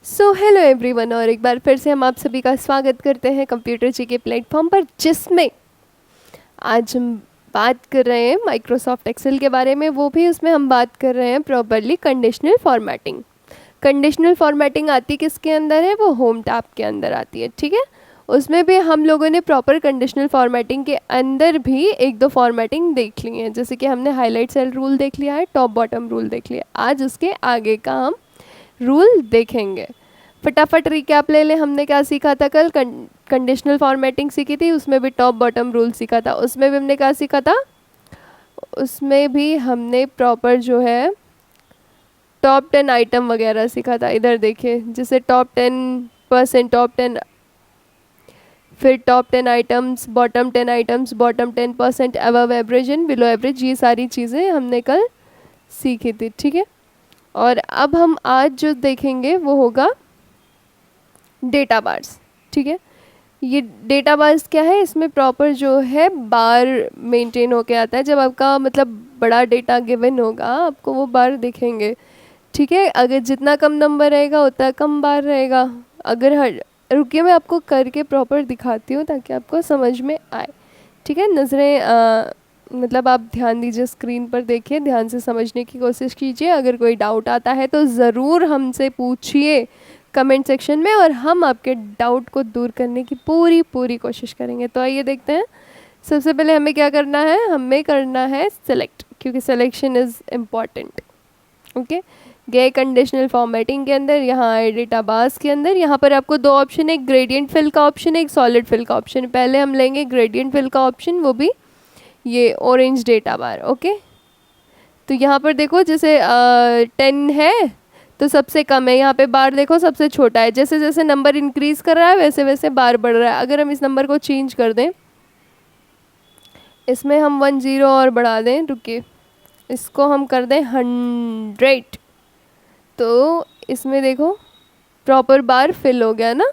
So hello everyone, और एक बार फिर से हम आप सभी का स्वागत करते हैं कंप्यूटर जी के प्लेटफॉर्म पर, जिसमें आज हम बात कर रहे हैं माइक्रोसॉफ्ट एक्सेल के बारे में। वो भी उसमें हम बात कर रहे हैं properly conditional formatting. Conditional formatting आती किसके अंदर है? वो होम टैब के अंदर आती है, ठीक है। उसमें भी हम लोगों ने प्रॉपर कंडीशनल फॉर्मेटिंग के अंदर भी एक दो फॉर्मेटिंग देख ली है, जैसे कि हमने हाईलाइट सेल रूल देख लिया है, टॉप बॉटम रूल देख लिया। आज उसके आगे का हम रूल देखेंगे। फटाफट रिकैप ले लें। हमने क्या सीखा था कल? कंडीशनल फॉर्मेटिंग सीखी थी, उसमें भी टॉप बॉटम रूल सीखा था। उसमें भी हमने क्या सीखा था? उसमें भी हमने प्रॉपर जो है टॉप 10 आइटम वगैरह सीखा था। इधर देखिए, जैसे टॉप 10%, टॉप 10, फिर top 10 items, bottom 10 items, bottom 10%, above average and below average, ये सारी चीज़ें हमने कल सीखी थी, ठीक है। और अब हम आज जो देखेंगे वो होगा डेटा बार्स, ठीक है। ये डेटा बार्स क्या है? इसमें प्रॉपर जो है बार मेंटेन होके आता है। जब आपका मतलब बड़ा डेटा गिवन होगा, आपको वो बार दिखेंगे, ठीक है। अगर जितना कम नंबर रहेगा उतना कम बार रहेगा। अगर हर रुकिए, मैं आपको करके प्रॉपर दिखाती हूँ ताकि आपको समझ में आए, ठीक है। नज़रें मतलब आप ध्यान दीजिए, स्क्रीन पर देखिए, ध्यान से समझने की कोशिश कीजिए। अगर कोई डाउट आता है तो ज़रूर हमसे पूछिए कमेंट सेक्शन में, और हम आपके डाउट को दूर करने की पूरी पूरी कोशिश करेंगे। तो आइए देखते हैं। सबसे पहले हमें क्या करना है? हमें करना है सेलेक्ट, क्योंकि सिलेक्शन इज़ इम्पॉर्टेंट, ओके। गए कंडीशनल फॉर्मेटिंग के अंदर, यहाँ आए डेटा बार्स के अंदर। यहाँ पर आपको दो ऑप्शन है, एक ग्रेडियंट फिल का ऑप्शन है, एक सॉलिड फिल का ऑप्शन। पहले हम लेंगे ग्रेडियंट फिल का ऑप्शन, वो भी ये ऑरेंज डेटा बार, ओके। तो यहाँ पर देखो, जैसे 10 है तो सबसे कम है, यहाँ पे बार देखो सबसे छोटा है। जैसे जैसे नंबर इंक्रीज कर रहा है वैसे वैसे बार बढ़ रहा है। अगर हम इस नंबर को चेंज कर दें, इसमें हम 1 0 और बढ़ा दें, रुकिए, इसको हम कर दें 100, तो इसमें देखो प्रॉपर बार फिल हो गया ना।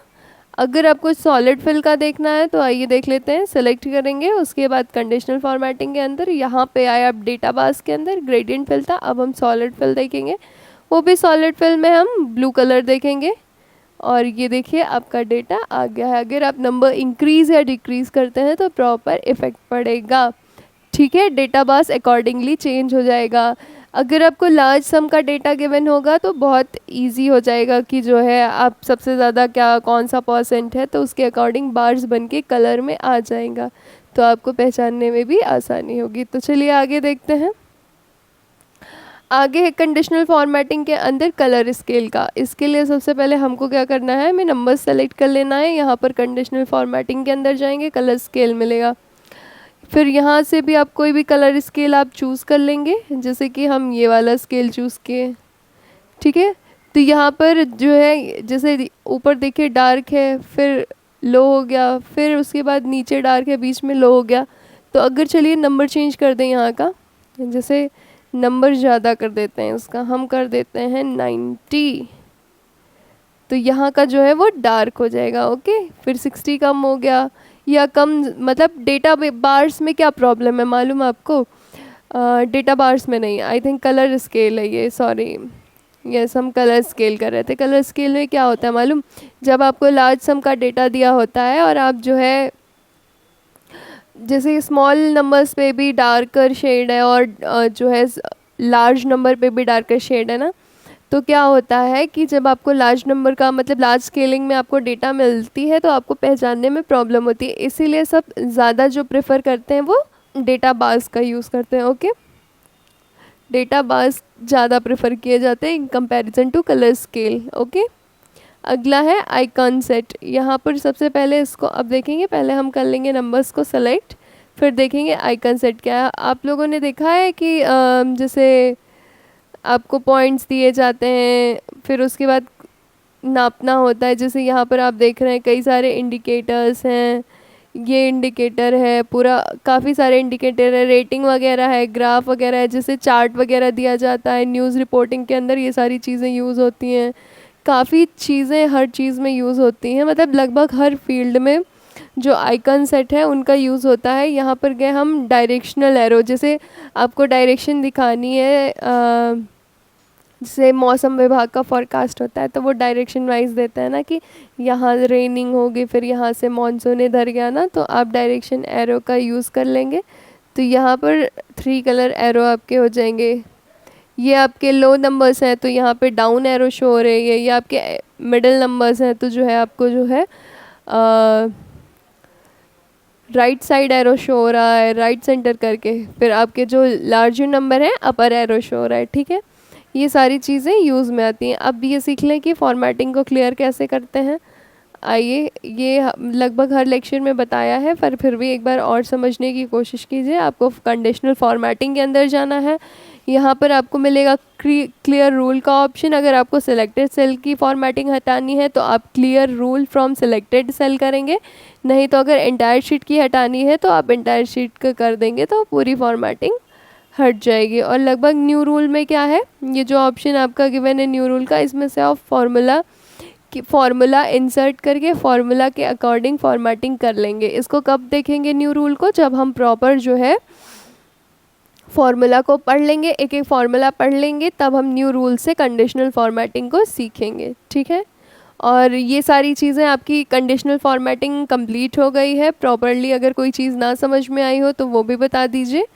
अगर आपको सॉलिड फिल का देखना है तो आइए देख लेते हैं। सेलेक्ट करेंगे, उसके बाद कंडीशनल फॉर्मेटिंग के अंदर यहाँ पे आए, अब डेटा बार्स के अंदर ग्रेडियंट फिल था, अब हम सॉलिड फिल देखेंगे। वो भी सॉलिड फिल में हम ब्लू कलर देखेंगे, और ये देखिए आपका डेटा आ गया है। अगर आप नंबर इंक्रीज़ या डिक्रीज़ करते हैं तो प्रॉपर इफेक्ट पड़ेगा, ठीक है। डेटा बार्स अकॉर्डिंगली चेंज हो जाएगा। अगर आपको लार्ज सम का डेटा गिवन होगा तो बहुत इजी हो जाएगा कि जो है आप सबसे ज़्यादा क्या कौन सा परसेंट है, तो उसके अकॉर्डिंग बार्स बन के कलर में आ जाएगा, तो आपको पहचानने में भी आसानी होगी। तो चलिए आगे देखते हैं। आगे है कंडीशनल फॉर्मेटिंग के अंदर कलर स्केल का। इसके लिए सबसे पहले हमको क्या करना है? हमें नंबर सेलेक्ट कर लेना है। यहाँ पर कंडीशनल फॉर्मेटिंग के अंदर जाएंगे, कलर स्केल मिलेगा। फिर यहाँ से भी आप कोई भी कलर स्केल आप चूज़ कर लेंगे, जैसे कि हम ये वाला स्केल चूज़ किए, ठीक है। तो यहाँ पर जो है, जैसे ऊपर देखिए डार्क है, फिर लो हो गया, फिर उसके बाद नीचे डार्क है, बीच में लो हो गया। तो अगर चलिए नंबर चेंज कर दें यहाँ का, जैसे नंबर ज़्यादा कर देते हैं उसका, हम कर देते हैं 90, तो यहाँ का जो है वो डार्क हो जाएगा, ओके। फिर 60 कम हो गया या कम, मतलब डेटा बार्स में क्या प्रॉब्लम है मालूम है आपको? डेटा बार्स में नहीं, आई थिंक कलर स्केल है ये, सॉरी, यस, हम कलर स्केल कर रहे थे। कलर स्केल में क्या होता है मालूम? जब आपको लार्ज सम का डेटा दिया होता है और आप जो है जैसे स्मॉल नंबर्स पे भी डार्कर शेड है और जो है लार्ज नंबर पे भी डार्कर शेड है ना, तो क्या होता है कि जब आपको लार्ज नंबर का मतलब लार्ज स्केलिंग में आपको डेटा मिलती है तो आपको पहचानने में प्रॉब्लम होती है। इसीलिए सब ज़्यादा जो प्रेफर करते हैं वो डेटा बार्स का यूज़ करते हैं, ओके। डेटा बार्स ज़्यादा प्रेफर किए जाते हैं in comparison to colour scale, okay. अगला है आइकन सेट। यहाँ पर सबसे पहले इसको अब देखेंगे, पहले हम कर लेंगे नंबर्स को सेलेक्ट, फिर देखेंगे आइकन सेट क्या है। आप लोगों ने देखा है कि जैसे आपको पॉइंट्स दिए जाते हैं, फिर उसके बाद नापना होता है। जैसे यहाँ पर आप देख रहे हैं कई सारे इंडिकेटर्स हैं, ये इंडिकेटर है, पूरा काफ़ी सारे इंडिकेटर है, रेटिंग वगैरह है, ग्राफ वगैरह है, जैसे चार्ट वगैरह दिया जाता है। न्यूज़ रिपोर्टिंग के अंदर ये सारी चीज़ें यूज़ होती हैं। काफ़ी चीज़ें हर चीज़ में यूज़ होती हैं, मतलब लगभग हर फील्ड में जो आइकन सेट है उनका यूज़ होता है। यहाँ पर गए हम डायरेक्शनल एरो, जैसे आपको डायरेक्शन दिखानी है जैसे मौसम विभाग का फॉरकास्ट होता है तो वो डायरेक्शन वाइज देता है ना कि यहाँ रेनिंग होगी, फिर यहाँ से मानसून इधर गया ना, तो आप डायरेक्शन एरो का यूज़ कर लेंगे। तो यहाँ पर 3 कलर एरो आपके हो जाएंगे। ये आपके लो नंबर्स हैं तो यहाँ पे डाउन एरो शो हो रही है। ये आपके मिडिल नंबर्स हैं तो जो है आपको जो है राइट साइड एरो शो हो रहा है, राइट सेंटर करके। फिर आपके जो लार्जर नंबर है अपर एरो शो हो रहा है, ठीक है। ये सारी चीज़ें यूज़ में आती हैं। अब ये सीख लें कि फॉर्मेटिंग को क्लियर कैसे करते हैं। आइए, ये लगभग हर लेक्चर में बताया है, पर फिर भी एक बार और समझने की कोशिश कीजिए। आपको कंडीशनल फॉर्मेटिंग के अंदर जाना है। यहाँ पर आपको मिलेगा क्लियर रूल का ऑप्शन। अगर आपको सिलेक्टेड सेल की फॉर्मेटिंग हटानी है तो आप clear rule from selected cell करेंगे, नहीं तो अगर एंटायर शीट की हटानी है तो आप एंटायर शीट का कर देंगे तो पूरी फॉर्मेटिंग हट जाएगी। और लगभग न्यू रूल में क्या है, ये जो ऑप्शन आपका गिवन है न्यू रूल का, इसमें से आप फार्मूला इंसर्ट करके फार्मूला के अकॉर्डिंग फॉर्मेटिंग कर लेंगे। इसको कब देखेंगे न्यू रूल को, जब हम प्रॉपर जो है फार्मूला को पढ़ लेंगे, एक एक फार्मूला पढ़ लेंगे, तब हम न्यू रूल से कंडीशनल फॉर्मेटिंग को सीखेंगे, ठीक है। और ये सारी चीज़ें आपकी कंडीशनल फॉर्मेटिंग कंप्लीट हो गई है प्रॉपरली। अगर कोई चीज़ ना समझ में आई हो तो वो भी बता दीजिए।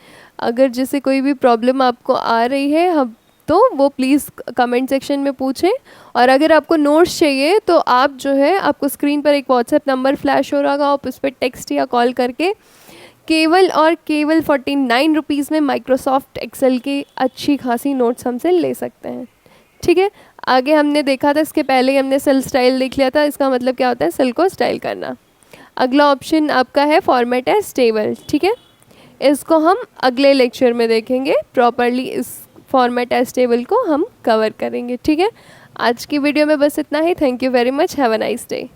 अगर जैसे कोई भी प्रॉब्लम आपको आ रही है हम तो वो प्लीज़ कमेंट सेक्शन में पूछें। और अगर आपको नोट्स चाहिए तो आप जो है, आपको स्क्रीन पर एक व्हाट्सएप नंबर फ्लैश हो रहा होगा, आप उस पर टेक्स्ट या कॉल करके केवल और केवल 49 रुपीज़ में माइक्रोसॉफ्ट एक्सेल की अच्छी खासी नोट्स हमसे ले सकते हैं, ठीक है। आगे हमने देखा था, इसके पहले ही हमने सेल स्टाइल देख लिया था। इसका मतलब क्या होता है, सेल को स्टाइल करना। अगला ऑप्शन आपका है फॉर्मेट एज टेबल, ठीक है। इसको हम अगले लेक्चर में देखेंगे प्रॉपरली। इस फॉर्मेट एज टेबल को हम कवर करेंगे, ठीक है। आज की वीडियो में बस इतना ही। Thank you very much. Have a nice day.